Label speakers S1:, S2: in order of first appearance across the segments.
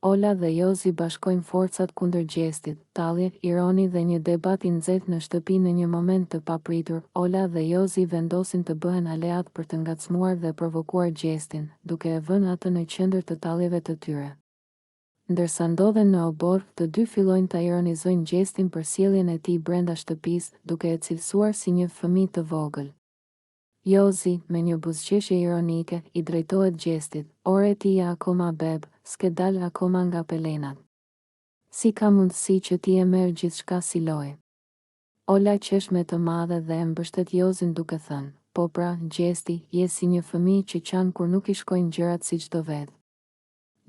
S1: Ola dhe Jozi bashkojnë forcat kundër Gjestit, tallje, ironi dhe një debat i nxehtë në shtëpi. Në një moment të papritur, Ola dhe Jozi vendosin të bëhen aleat për të ngacmuar dhe provokuar Gjestin, duke e vënë atë në qendër të talljeve të tyre. Ndërsa ndodhen në obor, të dy fillojnë ta ironizojnë Gjestin për sjelljen e tij brenda shtëpisë, duke e cilësuar si një fëmijë të vogël. Jozi, me një buzëqeshje ironike, i drejtohet Gjestit: "Ore ti je akoma beb, s'ke dal akoma nga pelenat. Si ka mundësi që ti e merr gjithçka si lojë?" Ola qesh me të madhe dhe e mbështet Jozin duke thënë: "Po pra, Gjesti, je si një fëmijë që qan kur nuk i shkojnë gjërat siç do vet."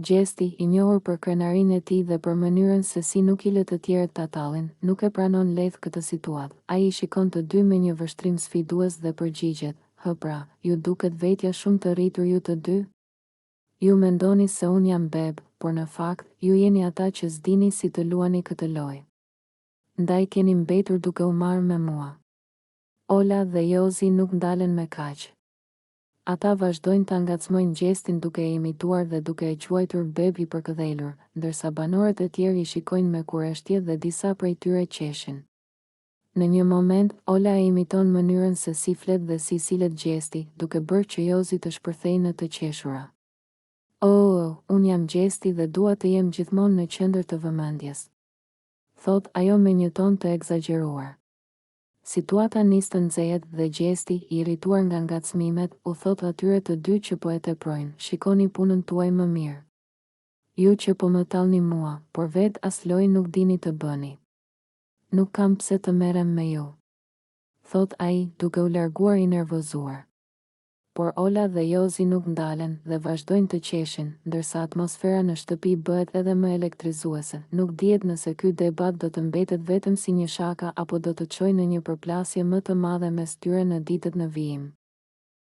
S1: Gjesti, i njohur për krenarinë e tij dhe për mënyrën se si nuk i lë të tjerët ta tallin, nuk e pranon lehtë këtë situatë. Ai i shikon të dy me një vështrim sfidues dhe përgjigjet: "Hë pra, ju duket vetja shumë të rritur ju të dy? Ju mendoni se unë jam beb, por në fakt, ju jeni ata që s'dini si të luani këtë lojë. Ndaj keni mbetur duke u marrë me mua." Ola dhe Jozi nuk ndalen me kaq. Ata vazhdojnë ta ngacmojnë Gjestin duke e imituar dhe duke e quajtur beb i përkëdhelur, ndërsa banorët e tjerë i shikojnë me kurreshtje dhe disa prej tyre qeshin. Në një moment, Ola e imiton mënyrën se si flet dhe si silet Gjesti, duke bërë që Jozi të shpërthejë në të qeshura. Unë jam Gjesti dhe dua të jem gjithmonë në qendër të vëmendjes," thot ajo me një ton të egzageruar. Situata nis të nxehet dhe Gjesti, i irrituar nga ngacmimet, u thot atyre të dy që po e teprojnë: "Shikoni punën tuaj më mirë. Ju që po më tallni mua, por vet as lojë nuk dini të bëni. Nuk kam pse të merrem me ju," thot ai, duke u larguar i nervozuar. Por Ola dhe Jozi nuk ndalen dhe vazhdojnë të qeshin, ndërsa atmosfera në shtëpi bëhet edhe më elektrizuese. Nuk dihet nëse ky debat do të mbetet vetëm si një shaka apo do të çojë në një përplasje më të madhe mes tyre në ditët në vijim.